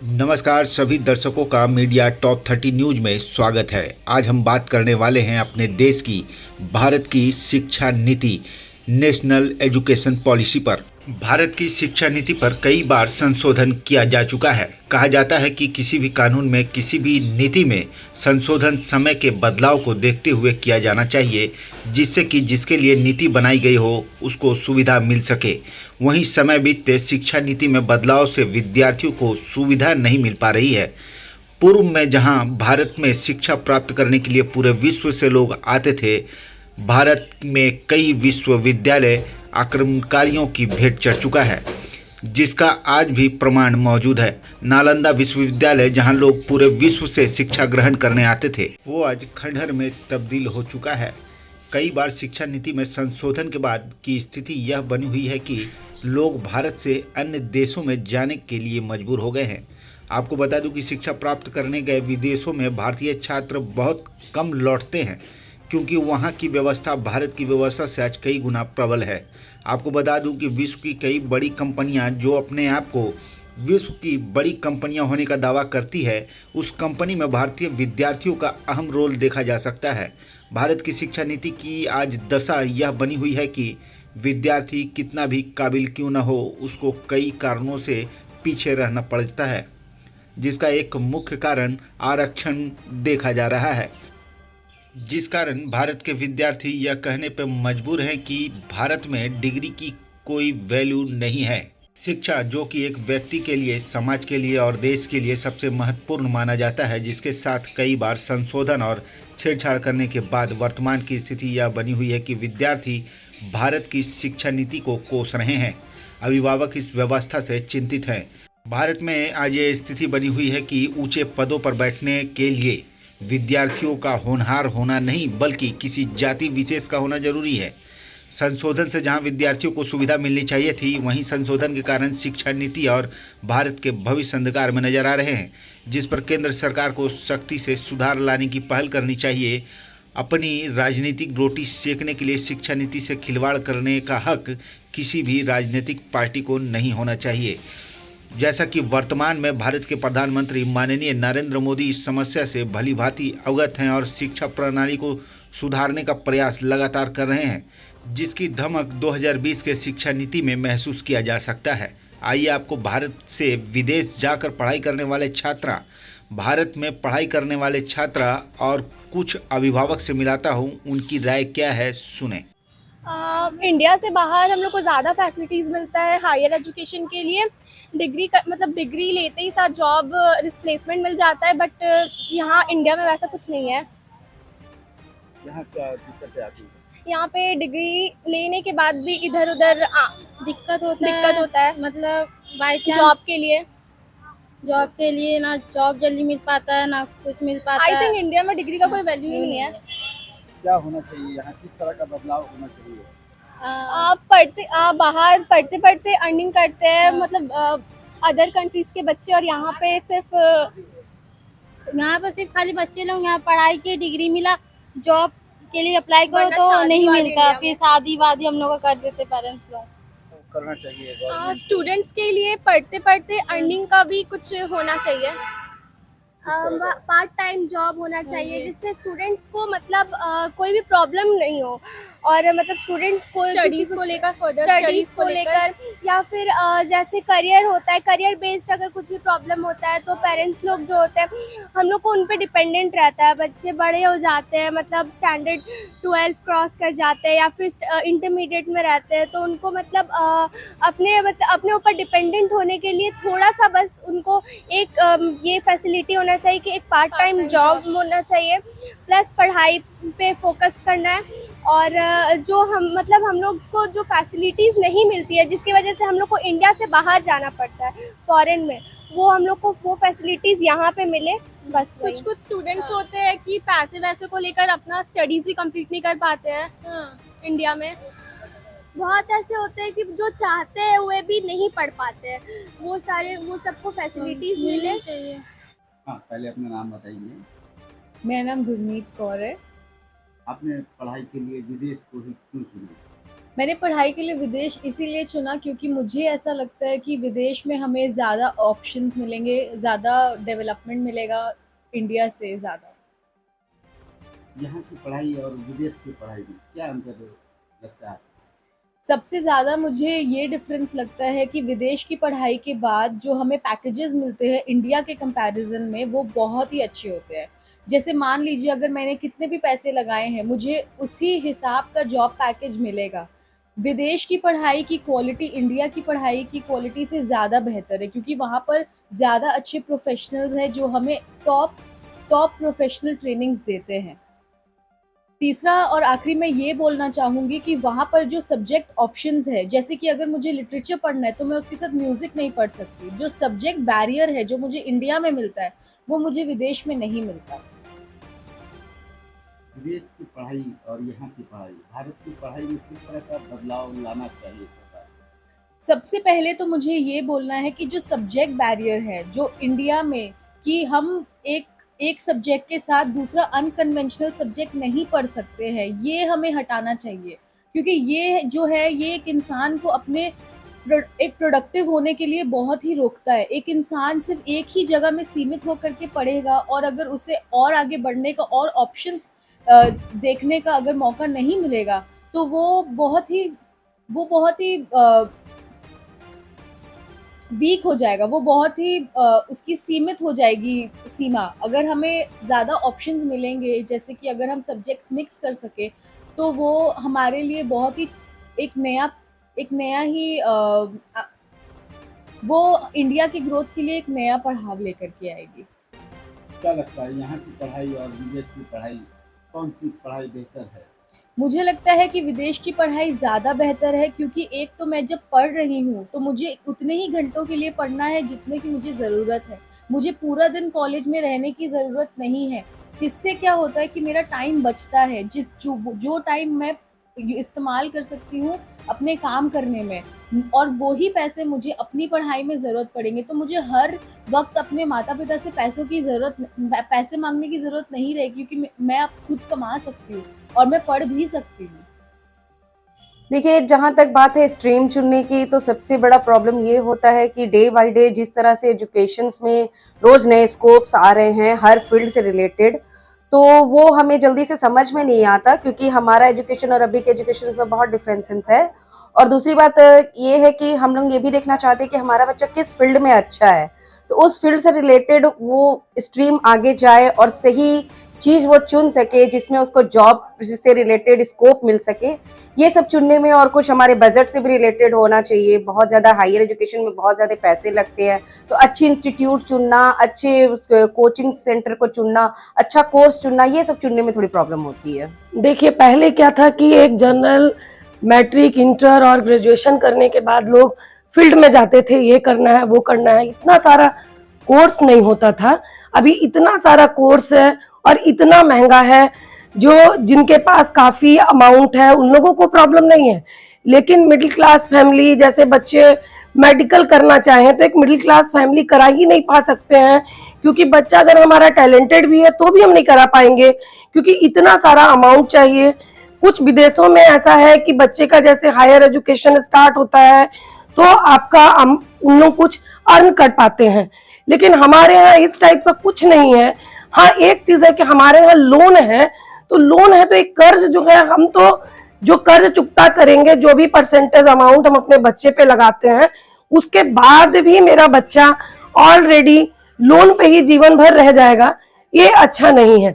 नमस्कार सभी दर्शकों का मीडिया टॉप 30 न्यूज में स्वागत है। आज हम बात करने वाले हैं अपने देश की भारत की शिक्षा नीति नेशनल एजुकेशन पॉलिसी पर। भारत की शिक्षा नीति पर कई बार संशोधन किया जा चुका है। कहा जाता है कि किसी भी कानून में, किसी भी नीति में संशोधन समय के बदलाव को देखते हुए किया जाना चाहिए, जिससे कि जिसके लिए नीति बनाई गई हो उसको सुविधा मिल सके। वहीं समय बीतते शिक्षा नीति में बदलाव से विद्यार्थियों को सुविधा नहीं मिल पा रही है। पूर्व में जहां भारत में शिक्षा प्राप्त करने के लिए पूरे विश्व से लोग आते थे, भारत में कई विश्वविद्यालय आक्रमणकारियों की भेंट चढ़ चुका है, जिसका आज भी प्रमाण मौजूद है। नालंदा विश्वविद्यालय, जहां लोग पूरे विश्व से शिक्षा ग्रहण करने आते थे, वो आज खंडहर में तब्दील हो चुका है। कई बार शिक्षा नीति में संशोधन के बाद की स्थिति यह बनी हुई है कि लोग भारत से अन्य देशों में जाने के लिए मजबूर हो गए हैं। आपको बता दूं कि शिक्षा प्राप्त करने गए विदेशों में भारतीय छात्र बहुत कम लौटते हैं, क्योंकि वहाँ की व्यवस्था भारत की व्यवस्था से आज कई गुना प्रबल है। आपको बता दूं कि विश्व की कई बड़ी कंपनियां जो अपने आप को विश्व की बड़ी कंपनियां होने का दावा करती है, उस कंपनी में भारतीय विद्यार्थियों का अहम रोल देखा जा सकता है। भारत की शिक्षा नीति की आज दशा यह बनी हुई है कि विद्यार्थी कितना भी काबिल क्यों न हो, उसको कई कारणों से पीछे रहना पड़ता है, जिसका एक मुख्य कारण आरक्षण देखा जा रहा है। जिस कारण भारत के विद्यार्थी यह कहने पर मजबूर हैं कि भारत में डिग्री की कोई वैल्यू नहीं है। शिक्षा, जो कि एक व्यक्ति के लिए, समाज के लिए और देश के लिए सबसे महत्वपूर्ण माना जाता है, जिसके साथ कई बार संशोधन और छेड़छाड़ करने के बाद वर्तमान की स्थिति यह बनी हुई है कि विद्यार्थी भारत की शिक्षा नीति को कोस रहे हैं। अभिभावक इस व्यवस्था से चिंतित हैं। भारत में आज ये स्थिति बनी हुई है कि ऊंचे पदों पर बैठने के लिए विद्यार्थियों का होनहार होना नहीं, बल्कि किसी जाति विशेष का होना जरूरी है। संशोधन से जहां विद्यार्थियों को सुविधा मिलनी चाहिए थी, वहीं संशोधन के कारण शिक्षा नीति और भारत के भविष्य अंधकार में नजर आ रहे हैं, जिस पर केंद्र सरकार को सख्ती से सुधार लाने की पहल करनी चाहिए। अपनी राजनीतिक रोटी सेकने के लिए शिक्षा नीति से खिलवाड़ करने का हक किसी भी राजनीतिक पार्टी को नहीं होना चाहिए। जैसा कि वर्तमान में भारत के प्रधानमंत्री माननीय नरेंद्र मोदी इस समस्या से भली भांति अवगत हैं और शिक्षा प्रणाली को सुधारने का प्रयास लगातार कर रहे हैं, जिसकी धमक 2020 के शिक्षा नीति में महसूस किया जा सकता है। आइए आपको भारत से विदेश जाकर पढ़ाई करने वाले छात्रा, भारत में पढ़ाई करने वाले छात्रा और कुछ अभिभावक से मिलाता हूँ, उनकी राय क्या है, सुने। इंडिया से बाहर हम लोग को ज़्यादा फैसिलिटीज़ मिलता है हायर एजुकेशन के लिए। डिग्री लेते ही साथ जॉब रिप्लेसमेंट मिल जाता है, बट यहाँ इंडिया में वैसा कुछ नहीं है। यहाँ क्या दिक्कतें आती हैं? यहाँ पे डिग्री लेने के बाद भी इधर उधर दिक्कत होता है। मतलब बाई चांस जॉब के लिए ना जॉब जल्दी मिल पाता है, ना कुछ मिल पाता है। आई थिंक इंडिया में डिग्री का कोई वैल्यू ही नहीं है। क्या होना चाहिए यहाँ, किस तरह का बदलाव होना चाहिए? आप बाहर पढ़ते पढ़ते अर्निंग करते हैं, मतलब अदर कंट्रीज के बच्चे, और यहाँ पे सिर्फ खाली बच्चे लोग यहाँ पढ़ाई की डिग्री मिला, जॉब के लिए अप्लाई करो तो नहीं मिलता, फिर शादी वादी हम लोग कर देते पेरेंट्स लोग। करना चाहिए स्टूडेंट्स के लिए पढ़ते पढ़ते अर्निंग का भी कुछ होना चाहिए। पार्ट टाइम जॉब होना चाहिए, जिससे स्टूडेंट्स को मतलब कोई भी प्रॉब्लम नहीं हो, और मतलब स्टूडेंट्स को स्टडीज को लेकर या फिर जैसे करियर होता है, करियर बेस्ड अगर कुछ भी प्रॉब्लम होता है तो पेरेंट्स लोग जो होते हैं, हम लोग को उन पे डिपेंडेंट रहता है। बच्चे बड़े हो जाते हैं, मतलब स्टैंडर्ड 12 क्रॉस कर जाते हैं या फिर इंटरमीडिएट में रहते हैं, तो उनको मतलब अपने ऊपर डिपेंडेंट होने के लिए थोड़ा सा बस उनको एक ये फैसिलिटी होना चाहिए कि एक पार्ट टाइम जॉब होना चाहिए, प्लस पढ़ाई पे फोकस करना है। और जो हम लोग को जो फैसिलिटीज़ नहीं मिलती है, जिसकी वजह से हम लोग को इंडिया से बाहर जाना पड़ता है फॉरेन में, वो हम लोग को वो फैसिलिटीज़ यहाँ पे मिले, बस वही। कुछ स्टूडेंट्स होते हैं कि पैसे वैसे को लेकर अपना स्टडीज़ भी कंप्लीट नहीं कर पाते हैं। इंडिया में बहुत ऐसे होते हैं कि जो चाहते हैं हुए भी नहीं पढ़ पाते हैं, वो सबको फैसिलिटीज़ मिले चाहिए। हाँ, पहले अपना नाम बताइए। मेरा नाम गुरमीत कौर है। आपने पढ़ाई के लिए विदेश को ही क्यों चुना? मैंने पढ़ाई के लिए विदेश इसीलिए चुना क्योंकि मुझे ऐसा लगता है कि विदेश में हमें ज़्यादा ऑप्शंस मिलेंगे, ज़्यादा डेवलपमेंट मिलेगा इंडिया से ज़्यादा। यहाँ की पढ़ाई और विदेश की पढ़ाई में क्या अंतर लगता है? सबसे ज़्यादा मुझे ये डिफरेंस लगता है कि विदेश की पढ़ाई के बाद जो हमें पैकेजेस मिलते हैं इंडिया के कंपैरिजन में वो बहुत ही अच्छे होते हैं। जैसे मान लीजिए अगर मैंने कितने भी पैसे लगाए हैं मुझे उसी हिसाब का जॉब पैकेज मिलेगा। विदेश की पढ़ाई की क्वालिटी इंडिया की पढ़ाई की क्वालिटी से ज़्यादा बेहतर है क्योंकि वहाँ पर ज़्यादा अच्छे प्रोफेशनल्स हैं जो हमें टॉप टॉप प्रोफेशनल ट्रेनिंग्स देते हैं। तीसरा और आखिरी मैं ये बोलना चाहूँगी कि वहाँ पर जो सब्जेक्ट ऑप्शंस है, जैसे कि अगर मुझे लिटरेचर पढ़ना है तो मैं उसके साथ म्यूज़िक नहीं पढ़ सकती। जो सब्जेक्ट बैरियर है, जो मुझे इंडिया में मिलता है, वो मुझे विदेश में नहीं मिलता। विदेश की पढ़ाई और यहाँ की पढ़ाई, भारत की पढ़ाई में किस तरह का बदलाव लाना चाहिए सरकार? सबसे पहले तो मुझे ये बोलना है कि जो सब्जेक्ट बैरियर है, जो इंडिया में कि हम एक सब्जेक्ट के साथ दूसरा अनकन्वेंशनल सब्जेक्ट नहीं पढ़ सकते हैं, ये हमें हटाना चाहिए। क्योंकि ये जो है, ये एक इंसान को अपने एक प्रोडक्टिव होने के लिए बहुत ही रोकता है। एक इंसान सिर्फ़ एक ही जगह में सीमित होकर के पढ़ेगा और अगर उसे और आगे बढ़ने का और ऑप्शंस देखने का अगर मौका नहीं मिलेगा, तो वो बहुत ही वीक हो जाएगा, वो बहुत ही उसकी सीमित हो जाएगी सीमा। अगर हमें ज़्यादा ऑप्शंस मिलेंगे, जैसे कि अगर हम सब्जेक्ट्स मिक्स कर सकें, तो वो हमारे लिए बहुत ही एक नया ही वो इंडिया की ग्रोथ के लिए एक नया पड़ाव लेकर के आएगी। क्या लगता है यहाँ की पढ़ाई और विदेश की पढ़ाई, कौन सी पढ़ाई बेहतर है? मुझे लगता है कि विदेश की पढ़ाई ज़्यादा बेहतर है क्योंकि एक तो मैं जब पढ़ रही हूँ तो मुझे उतने ही घंटों के लिए पढ़ना है जितने की मुझे ज़रूरत है। मुझे पूरा दिन कॉलेज में रहने की ज़रूरत नहीं है। इससे क्या होता है कि मेरा टाइम बचता है, जो टाइम मैं इस्तेमाल कर सकती हूँ अपने काम करने में और वही पैसे मुझे अपनी पढ़ाई में ज़रूरत पड़ेंगे। तो मुझे हर वक़्त अपने माता-पिता से पैसे माँगने की ज़रूरत नहीं रहेगी क्योंकि मैं अब खुद कमा सकती हूँ और मैं पढ़ भी सकती हूँ। देखिए, जहाँ तक बात है स्ट्रीम चुनने की, तो सबसे बड़ा प्रॉब्लम ये होता है कि डे बाय डे जिस तरह से एजुकेशंस में रोज़ नए स्कोप्स आ रहे हैं हर फील्ड से रिलेटेड, तो वो हमें जल्दी से समझ में नहीं आता क्योंकि हमारा एजुकेशन और अभी के एजुकेशन में बहुत डिफरेंसेस है। और दूसरी बात ये है कि हम लोग ये भी देखना चाहते हैं कि हमारा बच्चा किस फील्ड में अच्छा है, तो उस फील्ड से रिलेटेड वो स्ट्रीम आगे जाए और सही चीज़ वो चुन सके जिसमें उसको जॉब से रिलेटेड स्कोप मिल सके। ये सब चुनने में और कुछ हमारे बजट से भी रिलेटेड होना चाहिए। बहुत ज़्यादा हायर एजुकेशन में बहुत ज़्यादा पैसे लगते हैं, तो अच्छी इंस्टीट्यूट चुनना, अच्छे कोचिंग सेंटर को चुनना, अच्छा कोर्स चुनना, ये सब चुनने में थोड़ी प्रॉब्लम होती है। देखिए, पहले क्या था कि एक जनरल मैट्रिक, इंटर और ग्रेजुएशन करने के बाद लोग फील्ड में जाते थे, ये करना है वो करना है, इतना सारा कोर्स नहीं होता था। अभी इतना सारा कोर्स है और इतना महंगा है, जो जिनके पास काफ़ी अमाउंट है उन लोगों को प्रॉब्लम नहीं है, लेकिन मिडिल क्लास फैमिली जैसे बच्चे मेडिकल करना चाहें तो एक मिडिल क्लास फैमिली करा ही नहीं पा सकते हैं क्योंकि बच्चा अगर हमारा टैलेंटेड भी है तो भी हम नहीं करा पाएंगे क्योंकि इतना सारा अमाउंट चाहिए। कुछ विदेशों में ऐसा है कि बच्चे का जैसे हायर एजुकेशन स्टार्ट होता है तो आपका उन लोग कुछ अर्न कर पाते हैं, लेकिन हमारे यहाँ इस टाइप का कुछ नहीं है। हाँ, एक चीज है कि हमारे यहाँ लोन है, तो लोन है तो एक कर्ज जो है, हम तो जो कर्ज चुकता करेंगे, जो भी परसेंटेज अमाउंट हम अपने बच्चे पे लगाते हैं, उसके बाद भी मेरा बच्चा ऑलरेडी लोन पे ही जीवन भर रह जाएगा, ये अच्छा नहीं है।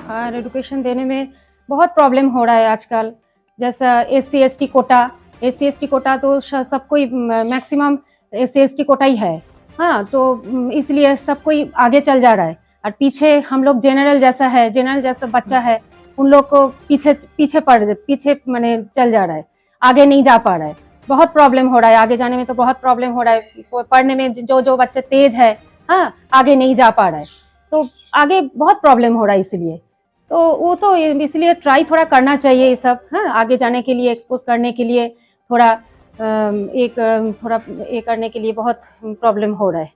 हायर एजुकेशन देने में बहुत प्रॉब्लम हो रहा है आजकल। जैसा SC/ST कोटा तो सबको मैक्सिमम SC/ST कोटा ही है। हाँ, तो इसलिए सब कोई आगे चल जा रहा है और पीछे हम लोग जनरल जैसा बच्चा है, उन लोग को पीछे माने चल जा रहा है, आगे नहीं जा पा रहा है। बहुत प्रॉब्लम हो रहा है, आगे जाने में तो बहुत प्रॉब्लम हो रहा है। पढ़ने में जो बच्चे तेज है, हाँ, आगे नहीं जा पा रहा है, तो आगे बहुत प्रॉब्लम हो रहा है। इसलिए तो वो तो इसलिए ट्राई थोड़ा करना चाहिए ये सब, हाँ, आगे जाने के लिए, एक्सपोज करने के लिए थोड़ा ये करने के लिए बहुत प्रॉब्लम हो रहा है।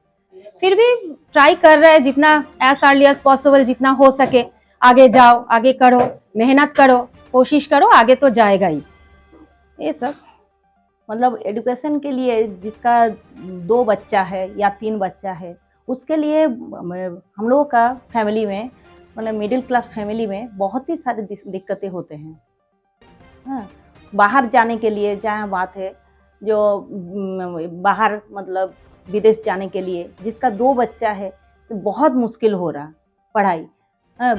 फिर भी ट्राई कर रहा है जितना एज अर्ली एज पॉसिबल, जितना हो सके आगे जाओ, आगे करो, मेहनत करो, कोशिश करो, आगे तो जाएगा ही। ये सब मतलब एजुकेशन के लिए जिसका 2 बच्चा है या 3 बच्चा है, उसके लिए हम लोगों का फैमिली में मतलब मिडिल क्लास फैमिली में बहुत ही सारी दिक्कतें होते हैं। हाँ, बाहर जाने के लिए जहाँ बात है जो बाहर मतलब विदेश जाने के लिए जिसका 2 बच्चा है तो बहुत मुश्किल हो रहा पढ़ाई। हाँ,